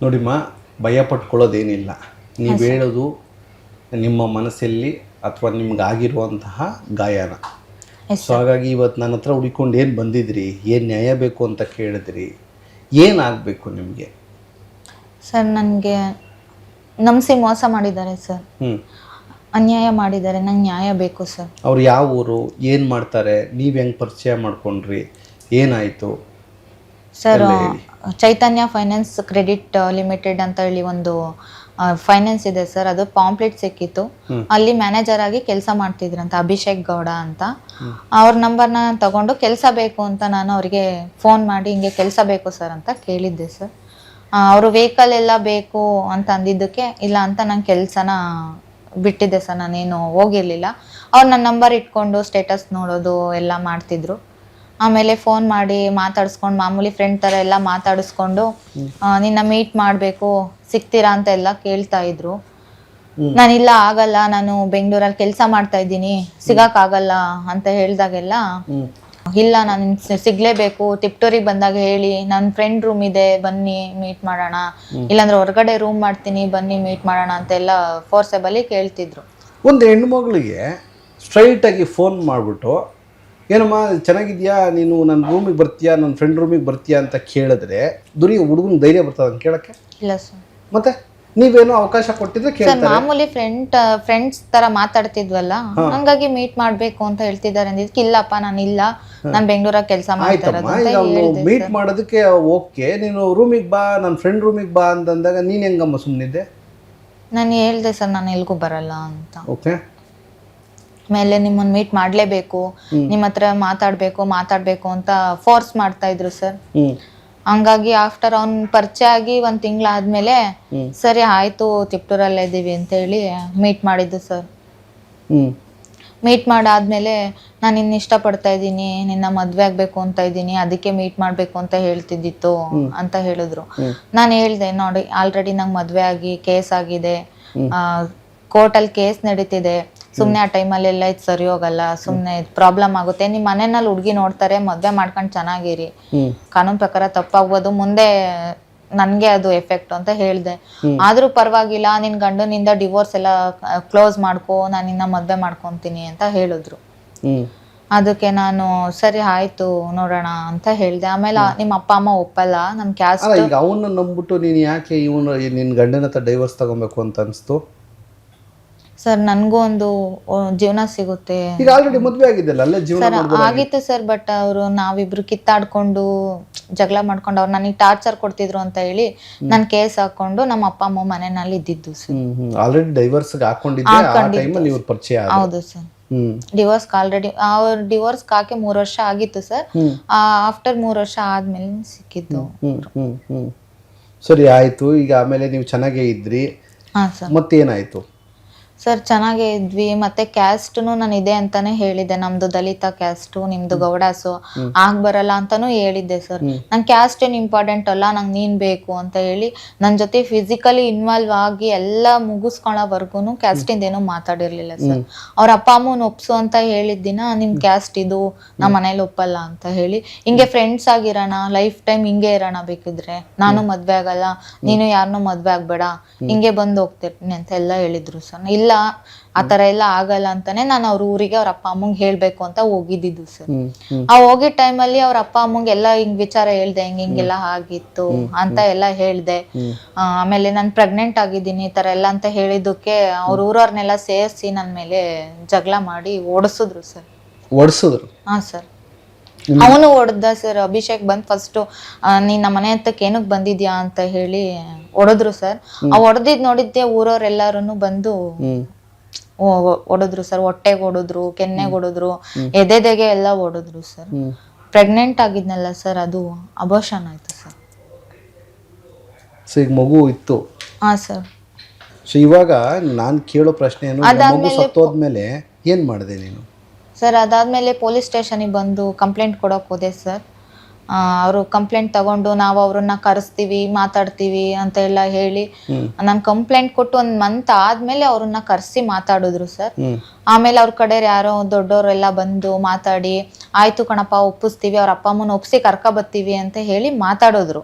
ನೋಡಿಮ್ಮ, ಭಯ ಪಟ್ಕೊಳ್ಳೋದೇನಿಲ್ಲ. ನೀವು ಹೇಳೋದು ನಿಮ್ಮ ಮನಸ್ಸಲ್ಲಿ ಅಥವಾ ನಿಮ್ಗಾಗಿರುವಂತಹ ಗಾಯನ. ಸೊ ಹಾಗಾಗಿ ಇವತ್ತು ನನ್ನ ಹತ್ರ ಹುಡ್ಕೊಂಡು ಏನು ಬಂದಿದ್ರಿ, ಏನು ನ್ಯಾಯ ಬೇಕು ಅಂತ ಕೇಳಿದ್ರಿ, ಏನಾಗಬೇಕು ನಿಮಗೆ? ಸರ್, ನನಗೆ ನಂಬಿಸಿ ಮೋಸ ಮಾಡಿದ್ದಾರೆ ಸರ್. ಅನ್ಯಾಯ ಮಾಡಿದ್ದಾರೆ. ನಂಗೆ ನ್ಯಾಯ ಬೇಕು ಸರ್. ಅವ್ರು ಯಾವ ಊರು, ಏನು ಮಾಡ್ತಾರೆ, ನೀವು ಹೆಂಗೆ ಪರಿಚಯ ಮಾಡ್ಕೊಂಡ್ರಿ, ಏನಾಯಿತು ಸರ್? ಚೈತನ್ಯ ಫೈನಾನ್ಸ್ ಕ್ರೆಡಿಟ್ ಲಿಮಿಟೆಡ್ ಅಂತ ಹೇಳಿ ಒಂದು ಫೈನಾನ್ಸ್ ಇದೆ ಸರ್. ಅದು ಪಾಂಪ್ಲೆಟ್ ಸಿಕ್ಕಿತ್ತು. ಅಲ್ಲಿ ಮ್ಯಾನೇಜರ್ ಆಗಿ ಕೆಲಸ ಮಾಡ್ತಿದ್ರಂತ ಅಭಿಷೇಕ್ ಗೌಡ ಅಂತ. ಅವ್ರ ನಂಬರ್ನ ತಗೊಂಡು ಕೆಲಸ ಬೇಕು ಅಂತ ನಾನು ಅವರಿಗೆ ಫೋನ್ ಮಾಡಿ ಹಿಂಗೆ ಕೆಲಸ ಬೇಕು ಸರ್ ಅಂತ ಕೇಳಿದ್ದೆ ಸರ್. ಅವರು ವೆಹಿಕಲ್ ಎಲ್ಲ ಬೇಕು ಅಂತ ಅಂದಿದ್ದಕ್ಕೆ ಇಲ್ಲ ಅಂತ ನಂಗೆ ಕೆಲಸನ ಬಿಟ್ಟಿದ್ದೆ ಸರ್. ನಾನೇನು ಹೋಗಿರಲಿಲ್ಲ. ಅವ್ರು ನನ್ನ ನಂಬರ್ ಇಟ್ಕೊಂಡು ಸ್ಟೇಟಸ್ ನೋಡೋದು ಎಲ್ಲ ಮಾಡ್ತಿದ್ರು. ಆಮೇಲೆ ಫೋನ್ ಮಾಡಿ ಮಾತಾಡಿಸ್ಕೊಂಡು ಮಾಮೂಲಿ ಫ್ರೆಂಡ್ ಥರ ಎಲ್ಲ ಮಾತಾಡಿಸ್ಕೊಂಡು ನಿನ್ನ ಮೀಟ್ ಮಾಡಬೇಕು, ಸಿಗ್ತೀರಾ ಅಂತ ಎಲ್ಲ ಕೇಳ್ತಾ ಇದ್ರು. ನಾನಿಲ್ಲ, ಆಗಲ್ಲ, ನಾನು ಬೆಂಗಳೂರಲ್ಲಿ ಕೆಲಸ ಮಾಡ್ತಾ ಇದ್ದೀನಿ, ಸಿಗೋಕ್ಕಾಗಲ್ಲ ಅಂತ ಹೇಳಿದಾಗೆಲ್ಲ ಇಲ್ಲ, ನಾನು ಸಿಗ್ಲೇಬೇಕು, ತಿಪ್ಟೂರಿಗೆ ಬಂದಾಗ ಹೇಳಿ, ನನ್ನ ಫ್ರೆಂಡ್ ರೂಮ್ ಇದೆ, ಬನ್ನಿ ಮೀಟ್ ಮಾಡೋಣ, ಇಲ್ಲಾಂದ್ರೆ ಹೊರಗಡೆ ರೂಮ್ ಮಾಡ್ತೀನಿ, ಬನ್ನಿ ಮೀಟ್ ಮಾಡೋಣ ಅಂತೆಲ್ಲ ಫೋರ್ಸೆಬಲಿ ಕೇಳ್ತಿದ್ರು. ಒಂದು ಹೆಣ್ಮಗಳಿಗೆ ಸ್ಟ್ರೈಟಾಗಿ ಫೋನ್ ಮಾಡಿಬಿಟ್ಟು ಏನಮ್ಮ ಚೆನ್ನಾಗಿದ್ಯಾ, ನೀನು ನನ್ನ ರೂಮಿಗೆ ಬರ್ತೀಯಾ, ನನ್ನ ಫ್ರೆಂಡ್ ರೂಮಿಗೆ ಬರ್ತೀಯಾ ಅಂತ ಕೇಳಿದ್ರೆ ಹುಡುಗನ ಧೈರ್ಯ ಬರ್ತದ ಅಂತ ಕೇಳಕ್ಕೆ? ಇಲ್ಲ ಸರ್. ಮತ್ತೆ ನೀವೇನೋ ಅವಕಾಶ ಕೊಟ್ಟಿದ್ರೆ ಕೇಳ್ತಾರೆ. ಮಾಮೂಲಿ ಫ್ರೆಂಡ್ಸ್ ತರ ಮಾತಾಡ್ತಿದ್ವಲ್ಲ, ಹಂಗಾಗಿ ಮೀಟ್ ಮಾಡ್ಬೇಕು ಅಂತ ಹೇಳ್ತಿದ್ದಾರೆ ಅಂದಿದ್ದಕ್ಕೆ ಇಲ್ಲಪ್ಪ, ನಾನು ಇಲ್ಲ, ನಾನು ಬೆಂಗಳೂರಾಗ ಕೆಲಸ ಮಾಡ್ತಾ ಮೀಟ್ ಮಾಡೋದಕ್ಕೆ ಓಕೆ, ನೀನು ರೂಮಿಗೆ ಬಾ, ನನ್ನ ಫ್ರೆಂಡ್ ರೂಮಿಗೆ ಬಾ ಅಂತಂದಾಗ ನೀನು ಹೆಂಗಮ್ಮ ಸುಮ್ಮನಿದ್ದೆ? ನಾನು ಹೇಳ್ದೆ ಸರ್, ನಾನು ಎಲ್ಗೂ ಬರಲ್ಲ ಅಂತ. ಓಕೆ. ಆಮೇಲೆ ನಿಮ್ಮನ್ನ ಮೀಟ್ ಮಾಡ್ಲೇಬೇಕು, ನಿಮ್ಮ ಹತ್ರ ಮಾತಾಡ್ಬೇಕು ಅಂತ ಫೋರ್ಸ್ ಮಾಡ್ತಾ ಇದ್ರು ಸರ್. ಹಂಗಾಗಿ ಆಫ್ಟರ್ ಅವ್ನ್ ಪರಿಚಯ ಆಗಿ 1 ತಿಂಗಳಾದ್ಮೇಲೆ ಸರಿ ಆಯ್ತು, ತಿಪ್ಟೂರಲ್ಲೇ ಇದ್ದೀವಿ ಅಂತ ಹೇಳಿ ಮೀಟ್ ಮಾಡಿದ್ದು ಸರ್. ಮೀಟ್ ಮಾಡಾದ್ಮೇಲೆ ನಾನು ಇನ್ನು ಇಷ್ಟಪಡ್ತಾ ಇದ್ದೀನಿ, ನಿನ್ನ ಮದ್ವೆ ಆಗ್ಬೇಕು ಅಂತ ಇದ್ದೀನಿ, ಅದಕ್ಕೆ ಮೀಟ್ ಮಾಡ್ಬೇಕು ಅಂತ ಹೇಳ್ತಿದ್ದಿತ್ತು ಅಂತ ಹೇಳಿದ್ರು. ನಾನು ಹೇಳ್ದೆ, ನೋಡಿ ಆಲ್ರೆಡಿ ನಂಗೆ ಮದ್ವೆ ಆಗಿ ಕೇಸ್ ಆಗಿದೆ, ಕೋರ್ಟಲ್ಲಿ ಕೇಸ್ ನಡೀತಿದೆ, ಸುಮ್ನೆ ಆ ಟೈಮಲ್ಲಿ ಎಲ್ಲ ಇದು ಸರಿ ಹೋಗಲ್ಲ, ಸುಮ್ನೆ ಪ್ರಾಬ್ಲಮ್ ಆಗುತ್ತೆ, ನಿಮ್ ಮನೆಯಲ್ಲಿ ಹುಡುಗಿ ನೋಡ್ತಾರೆ, ಮದ್ವೆ ಮಾಡ್ಕೊಂಡು ಚೆನ್ನಾಗಿರಿ, ಕಾನೂನು ಪ್ರಕಾರ ತಪ್ಪಾಗ್ಬೋದು, ಮುಂದೆ ನನ್ಗೆ ಅದು ಎಫೆಕ್ಟ್ ಅಂತ ಹೇಳ್ದೆ. ಆದ್ರೂ ಪರವಾಗಿಲ್ಲ, ನಿನ್ ಗಂಡನಿಂದ ಡಿವೋರ್ಸ್ ಎಲ್ಲ ಕ್ಲೋಸ್ ಮಾಡ್ಕೋ, ನಾನು ನಿನ್ನ ಮದ್ವೆ ಮಾಡ್ಕೊಂತೀನಿ ಅಂತ ಹೇಳಿದ್ರು. ಅದಕ್ಕೆ ನಾನು ಸರಿ ಆಯ್ತು ನೋಡೋಣ ಅಂತ ಹೇಳ್ದೆ. ಆಮೇಲೆ ನಿಮ್ಮ ಅಪ್ಪ ಅಮ್ಮ ಒಪ್ಪಲ್ಲ, ನಮ್ ಕ್ಯಾಸ್ಟ್. ಈಗ ಅವನ್ನ ನಂಬಿಟ್ಟು ನೀನ್ ಯಾಕೆ ನಿನ್ ಗಂಡನ ಹತ್ರ ಡೈವರ್ಸ್ ತಗೊಬೇಕು ಅಂತ ಅನ್ಸ್ತು? ಸರ್, ನನ್ಗೂ ಒಂದು ಜೀವನ ಸಿಗುತ್ತೆ. ಈಗ ಆಲ್ರೆಡಿ ಮದ್ವೆ ಆಗಿದ್ದಲ್ಲ, ಅಲ್ಲೇ ಜೀವನ ಆಗಿತ್ತು ಸರ್. ಬಟ್ ಅವರು ನಾವಿಬ್ರು ಕಿತ್ತಾಡ್ಕೊಂಡು ಜಗಳ ಮಾಡ್ಕೊಂಡು ಅವ್ರು ನನಗೆ ಟಾರ್ಚರ್ ಕೊಡ್ತಿದ್ರು ಅಂತ ಹೇಳಿ ನಾನು ಕೇಸ್ ಹಾಕೊಂಡು ನಮ್ಮ ಅಪ್ಪ ಅಮ್ಮ ಮನೆಯಲ್ಲಿ ಇದ್ದಿದ್ದು ಸರ್. ಆಲ್ರೆಡಿ ಡೈವರ್ಸ್ ಹಾಕೊಂಡಿದ್ದೆ ಆ ಟೈಮಲ್ಲಿ ನೀವು ಪರಿಚಯ ಆದ್ರು? ಹೌದು ಸರ್. ಡಿವೋರ್ಸ್ ಆಲ್ರೆಡಿ ಅವ್ರ ಡಿವೋರ್ಸ್ ಹಾಕಿ 3 ವರ್ಷ ಆಗಿತ್ತು ಸರ್. ಆಫ್ಟರ್ 3 ವರ್ಷ ಆದ್ಮೇಲೆ ಸಿಕ್ಕಿದ್ದು. ಸರಿ ಆಯ್ತು. ಈಗ ಆಮೇಲೆ ನೀವು ಚೆನ್ನಾಗೇ ಇದ್ರಿ, ಮತ್ತೇನಾಯ್ತು? ಸರ್, ಚೆನ್ನಾಗೇ ಇದ್ವಿ. ಮತ್ತೆ ಕ್ಯಾಸ್ಟ್ನು ನಾನು ಇದೆ ಅಂತಾನೆ ಹೇಳಿದ್ದೆ, ನಮ್ದು ದಲಿತ ಕ್ಯಾಸ್ಟು, ನಿಮ್ದು ಗೌಡಾಸು, ಆಗ್ ಬರಲ್ಲ ಅಂತಾನು ಹೇಳಿದ್ದೆ ಸರ್. ನನ್ ಕ್ಯಾಸ್ಟ್ ಏನ್ ಇಂಪಾರ್ಟೆಂಟ್ ಅಲ್ಲ, ನಂಗೆ ನೀನ್ ಬೇಕು ಅಂತ ಹೇಳಿ ನನ್ ಜೊತೆ ಫಿಸಿಕಲಿ ಇನ್ವಾಲ್ವ್ ಆಗಿ ಎಲ್ಲ ಮುಗಿಸ್ಕೊಳ್ಳೋವರ್ಗುನು ಕ್ಯಾಸ್ಟಿಂದ ಏನೂ ಮಾತಾಡಿರ್ಲಿಲ್ಲ ಸರ್. ಅವ್ರ ಅಪ್ಪ ಅಮ್ಮನ ಒಪ್ಸು ಅಂತ ಹೇಳಿದ ದಿನ ನಿಮ್ ಕ್ಯಾಸ್ಟ್ ಇದು, ನಮ್ಮ ಮನೇಲಿ ಒಪ್ಪಲ್ಲ ಅಂತ ಹೇಳಿ, ಹಿಂಗೆ ಫ್ರೆಂಡ್ಸ್ ಆಗಿರೋಣ, ಲೈಫ್ ಟೈಮ್ ಹಿಂಗೆ ಇರೋಣ, ಬೇಕಿದ್ರೆ ನಾನು ಮದ್ವೆ ಆಗಲ್ಲ, ನೀನು ಯಾರನ್ನೂ ಮದ್ವೆ ಆಗ್ಬೇಡ, ಹಿಂಗೆ ಬಂದು ಹೋಗ್ತಿರ್ತೀನಿ ಅಂತ ಎಲ್ಲ ಹೇಳಿದ್ರು ಸರ್. ಇಲ್ಲ, ಆತರ ಎಲ್ಲ ಆಗಲ್ಲ ಅಂತಾನೆ ನಾನು ಅವ್ರ ಊರಿಗೆ ಅವ್ರ ಅಪ್ಪ ಅಮ್ಮಂಗೆ ಹೇಳ್ಬೇಕು ಅಂತ ಹೋಗಿದ್ದು ಸರ್. ಆ ಹೋಗಿದ್ ಟೈಮಲ್ಲಿ ಅವ್ರ ಅಪ್ಪ ಅಮ್ಮಂಗೆ ಎಲ್ಲ ಹಿಂಗ್ ವಿಚಾರ ಹೇಳ್ದೆ, ಹಿಂಗೆಲ್ಲ ಆಗಿತ್ತು ಅಂತ ಎಲ್ಲ ಹೇಳ್ದೆ. ಆಮೇಲೆ ನಾನು ಪ್ರೆಗ್ನೆಂಟ್ ಆಗಿದ್ದೀನಿ ಈ ತರ ಎಲ್ಲ ಅಂತ ಹೇಳಿದ್ದಕ್ಕೆ ಅವ್ರ ಊರವ್ರನ್ನೆಲ್ಲ ಸೇರಿಸಿ ನನ್ ಮೇಲೆ ಜಗಳ ಮಾಡಿ ಓಡಿಸಿದ್ರು ಸರ್. ಓಡಿಸಿದ್ರು? ಹಾ ಸರ್. ಅವನು ಹೊಡೆದ ಸರ್. ಅಭಿಷೇಕ್ ಬಂದ್ ಫಸ್ಟ್ ನೀನ್ ನಮ್ಮ ಮನೆ ಹತ್ತಕ್ಕೆ ಏನಕ್ ಬಂದಿದ್ಯಾ ಅಂತ ಹೇಳಿ ಹೊಡೆದ್ರು ಸರ್. ಆ ಹೊಡೆದಿದ್ ನೋಡಿದ್ದೆ ಊರವ್ರೆಲ್ಲಾರು ಬಂದು ಹೊಡೆದ್ರು ಸರ್. ಹೊಟ್ಟೆಗೆ ಹೊಡೆದ್ರು, ಕೆನ್ನೆಗೆ ಹೊಡೆದ್ರು, ಎದೆದೆಗೆ ಎಲ್ಲ ಹೊಡೆದ್ರು ಸರ್. ಪ್ರೆಗ್ನೆಂಟ್ ಆಗಿದ್ನಲ್ಲ ಸರ್, ಅದು ಅಬೋಷನ್ ಆಯ್ತು ಸರ್. ಈಗ ಮಗು ಇತ್ತು? ಹಾ ಸರ್. ಸೊ ಇವಾಗ ನಾನು ಕೇಳೋ ಪ್ರಶ್ನೆ ಏನು, ಮಗು ಸತ್ತೋದ್ಮೇಲೆ ಏನ್ ಮಾಡಿದೆ ನೀನು? ಸರ್, ಅದಾದ್ಮೇಲೆ ಪೊಲೀಸ್ ಸ್ಟೇಷನಿಗೆ ಬಂದು ಕಂಪ್ಲೇಂಟ್ ಕೊಡೋಕೆ ಹೋದೆ ಸರ್. ಅವರು ಕಂಪ್ಲೇಂಟ್ ತಗೊಂಡು ನಾವು ಅವ್ರನ್ನ ಕರೆಸ್ತೀವಿ, ಮಾತಾಡ್ತೀವಿ ಅಂತ ಎಲ್ಲ ಹೇಳಿ ನಾನು ಕಂಪ್ಲೇಂಟ್ ಕೊಟ್ಟು 1 ಮಂತ್ ಆದ್ಮೇಲೆ ಅವ್ರನ್ನ ಕರೆಸಿ ಮಾತಾಡಿದ್ರು ಸರ್. ಆಮೇಲೆ ಅವ್ರ ಕಡೆ ಯಾರೋ ದೊಡ್ಡವರೆಲ್ಲ ಬಂದು ಮಾತಾಡಿ ಆಯ್ತು ಕಣಪ್ಪ ಒಪ್ಪಿಸ್ತೀವಿ, ಅವ್ರ ಅಪ್ಪ ಅಮ್ಮನ ಒಪ್ಸಿ ಬರ್ತೀವಿ ಅಂತ ಹೇಳಿ ಮಾತಾಡೋದ್ರು.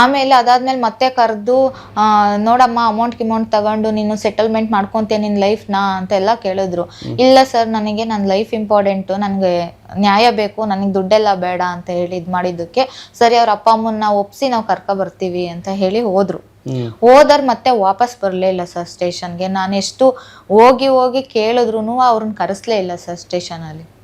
ಆಮೇಲೆ ಅದಾದ್ಮೇಲೆ ಮತ್ತೆ ಕರೆದು ನೋಡಮ್ಮ ಅಮೌಂಟ್ ತಗೊಂಡು ನೀನು ಸೆಟಲ್ಮೆಂಟ್ ಮಾಡ್ಕೊಂತೀಯ ನಿನ್ ಲೈಫ್ನ ಅಂತೆಲ್ಲ ಕೇಳಿದ್ರು. ಇಲ್ಲ ಸರ್, ನನಗೆ ನನ್ನ ಲೈಫ್ ಇಂಪಾರ್ಟೆಂಟು, ನನಗೆ ನ್ಯಾಯ ಬೇಕು, ನನಗೆ ದುಡ್ಡೆಲ್ಲ ಬೇಡ ಅಂತ ಹೇಳಿ ಇದು ಮಾಡಿದ್ದಕ್ಕೆ ಸರಿ ಅವ್ರ ಅಪ್ಪ ಅಮ್ಮನ್ನ ಒಪ್ಸಿ ನಾವು ಬರ್ತೀವಿ ಅಂತ ಹೇಳಿ ಹೋದ್ರು. ಹೋದರ್ ಮತ್ತೆ ವಾಪಸ್ ಬರ್ಲೇ ಇಲ್ಲ ಸರ್ ಸ್ಟೇಷನ್ಗೆ. ನಾನು ಎಷ್ಟು ಹೋಗಿ ಕೇಳಿದ್ರು ಅವ್ರನ್ನ ಕರೆಸ್ಲೇ ಇಲ್ಲ ಸರ್ ಸ್ಟೇಷನ್ ಅಲ್ಲಿ.